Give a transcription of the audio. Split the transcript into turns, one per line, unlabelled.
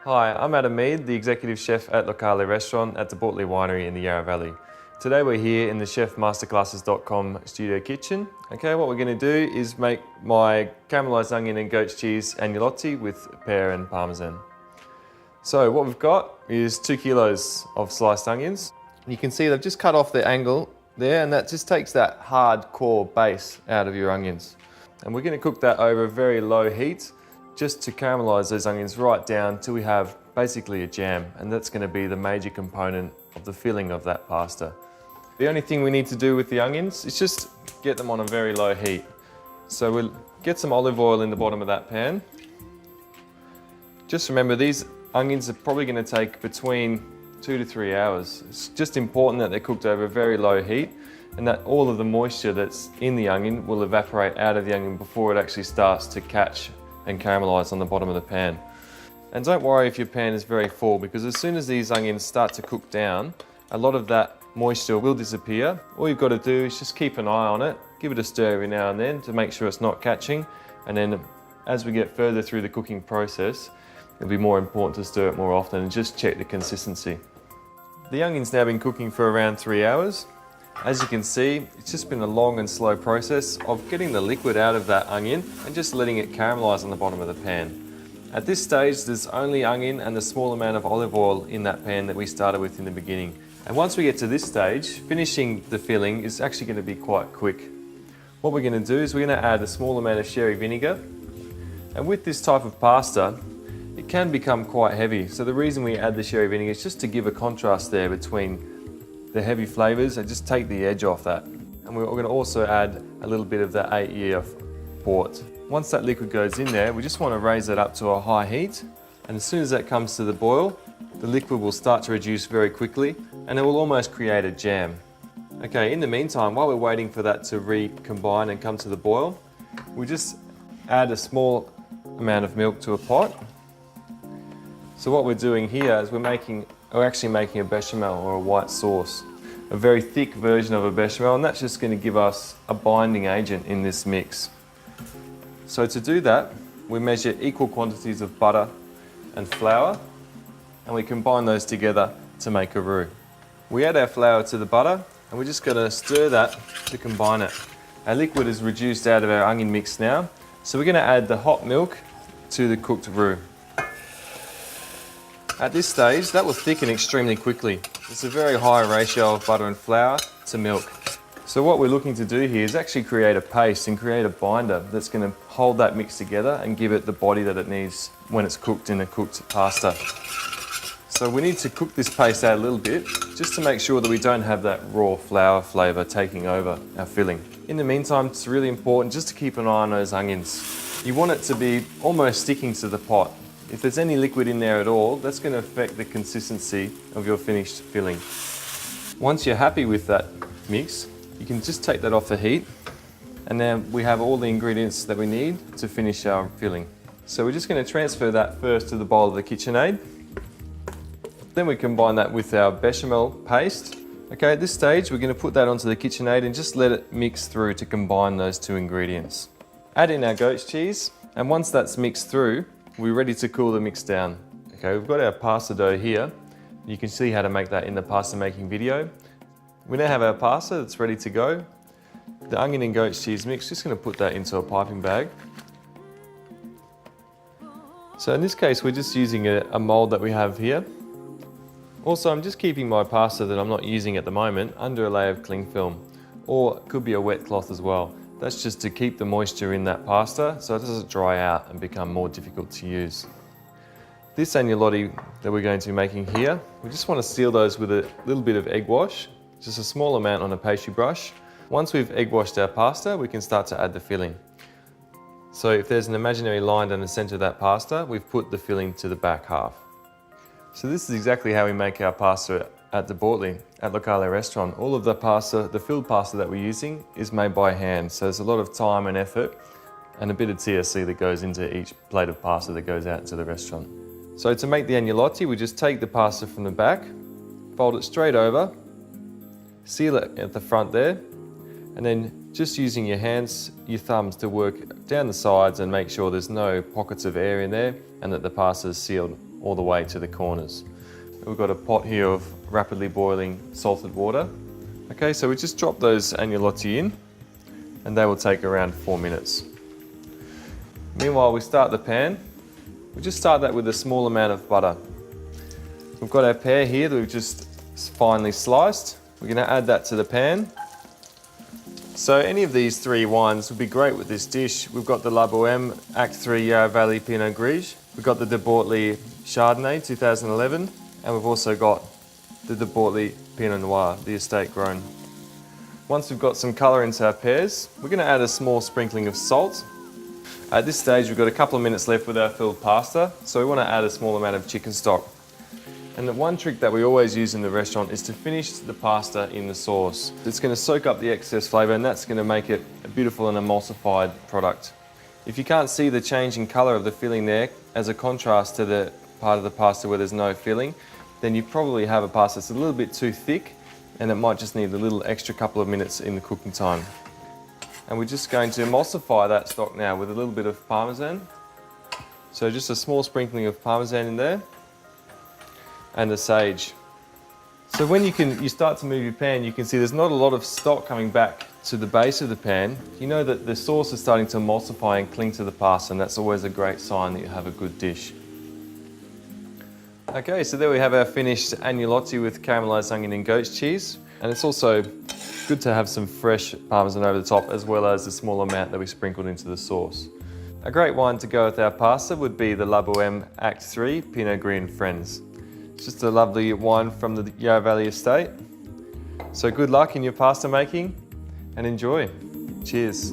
Hi, I'm Mead, the Executive Chef at Locale Restaurant at the Bortley Winery in the Yarra Valley. Today we're here in the chefmasterclasses.com studio kitchen. Okay, what we're going to do is make my caramelised onion and goat's cheese agnolotti with pear and parmesan. So what we've got is 2 kilos of sliced onions. You can see they've just cut off the angle there, and that just takes that hard core base out of your onions. And we're going to cook that over a very low heat just to caramelise those onions right down till we have basically a jam, and that's going to be the major component of the filling of that pasta. The only thing we need to do with the onions is just get them on a very low heat. So we'll get some olive oil in the bottom of that pan. Just remember, these onions are probably going to take between 2 to 3 hours. It's just important that they're cooked over a very low heat and that all of the moisture that's in the onion will evaporate out of the onion before it actually starts to catch and caramelise on the bottom of the pan. And don't worry if your pan is very full, because as soon as these onions start to cook down, a lot of that moisture will disappear. All you've got to do is just keep an eye on it, give it a stir every now and then to make sure it's not catching, and then as we get further through the cooking process, it'll be more important to stir it more often and just check the consistency. The onion's now been cooking for around 3 hours. As you can see, it's just been a long and slow process of getting the liquid out of that onion and just letting it caramelise on the bottom of the pan. At this stage, there's only onion and a small amount of olive oil in that pan that we started with in the beginning. And once we get to this stage, finishing the filling is actually going to be quite quick. What we're going to do is we're going to add a small amount of sherry vinegar. And with this type of pasta, it can become quite heavy. So the reason we add the sherry vinegar is just to give a contrast there between the heavy flavours and just take the edge off that. And we're going to also add a little bit of that 8-year port. Once that liquid goes in there, we just want to raise it up to a high heat. And as soon as that comes to the boil, the liquid will start to reduce very quickly and it will almost create a jam. Okay, in the meantime, while we're waiting for that to recombine and come to the boil, we just add a small amount of milk to a pot. So what we're doing here is we're actually making a bechamel, or a white sauce, a very thick version of a bechamel, and that's just going to give us a binding agent in this mix. So to do that, we measure equal quantities of butter and flour, and we combine those together to make a roux. We add our flour to the butter, and we're just going to stir that to combine it. Our liquid is reduced out of our onion mix now, so we're going to add the hot milk to the cooked roux. At this stage, that will thicken extremely quickly. It's a very high ratio of butter and flour to milk. So what we're looking to do here is actually create a paste and create a binder that's going to hold that mix together and give it the body that it needs when it's cooked in a cooked pasta. So we need to cook this paste out a little bit just to make sure that we don't have that raw flour flavour taking over our filling. In the meantime, it's really important just to keep an eye on those onions. You want it to be almost sticking to the pot. If there's any liquid in there at all, that's going to affect the consistency of your finished filling. Once you're happy with that mix, you can just take that off the heat, and then we have all the ingredients that we need to finish our filling. So we're just going to transfer that first to the bowl of the KitchenAid. Then we combine that with our bechamel paste. Okay, at this stage, we're going to put that onto the KitchenAid and just let it mix through to combine those two ingredients. Add in our goat's cheese, and once that's mixed through, we're ready to cool the mix down. Okay, we've got our pasta dough here. You can see how to make that in the pasta making video. We now have our pasta that's ready to go. The onion and goat's cheese mix, just going to put that into a piping bag. So in this case, we're just using a mould that we have here. Also, I'm just keeping my pasta that I'm not using at the moment under a layer of cling film, or it could be a wet cloth as well. That's just to keep the moisture in that pasta so it doesn't dry out and become more difficult to use. This agnolotti that we're going to be making here, we just want to seal those with a little bit of egg wash, just a small amount on a pastry brush. Once we've egg washed our pasta, we can start to add the filling. So if there's an imaginary line down the centre of that pasta, we've put the filling to the back half. So this is exactly how we make our pasta at the Bortley, at Locale Restaurant. All of the pasta, the filled pasta that we're using, is made by hand. So there's a lot of time and effort and a bit of TLC that goes into each plate of pasta that goes out to the restaurant. So to make the agnolotti, we just take the pasta from the back, fold it straight over, seal it at the front there, and then just using your hands, your thumbs to work down the sides and make sure there's no pockets of air in there and that the pasta is sealed all the way to the corners. We've got a pot here of rapidly boiling salted water. Okay, so we just drop those agnolotti in and they will take around 4 minutes. Meanwhile, we start the pan. We just start that with a small amount of butter. We've got our pear here that we've just finely sliced. We're going to add that to the pan. So any of these three wines would be great with this dish. We've got the La Boheme Act 3 Yarra Valley Pinot Gris. We've got the De Bortley Chardonnay 2011. And we've also got the De Bortley Pinot Noir, the estate grown. Once we've got some colour into our pears, we're going to add a small sprinkling of salt. At this stage, we've got a couple of minutes left with our filled pasta, so we want to add a small amount of chicken stock. And the one trick that we always use in the restaurant is to finish the pasta in the sauce. It's going to soak up the excess flavour, and that's going to make it a beautiful and emulsified product. If you can't see the change in colour of the filling there, as a contrast to the part of the pasta where there's no filling, then you probably have a pasta that's a little bit too thick, and it might just need a little extra couple of minutes in the cooking time. And we're just going to emulsify that stock now with a little bit of parmesan. So just a small sprinkling of parmesan in there, and the sage. So when you start to move your pan, you can see there's not a lot of stock coming back to the base of the pan. You know that the sauce is starting to emulsify and cling to the pasta, and that's always a great sign that you have a good dish. Okay, so there we have our finished agnolotti with caramelised onion and goat's cheese. And it's also good to have some fresh parmesan over the top, as well as the small amount that we sprinkled into the sauce. A great wine to go with our pasta would be the La Boheme Act 3 Pinot Gris and Friends. It's just a lovely wine from the Yarra Valley estate. So good luck in your pasta making and enjoy. Cheers.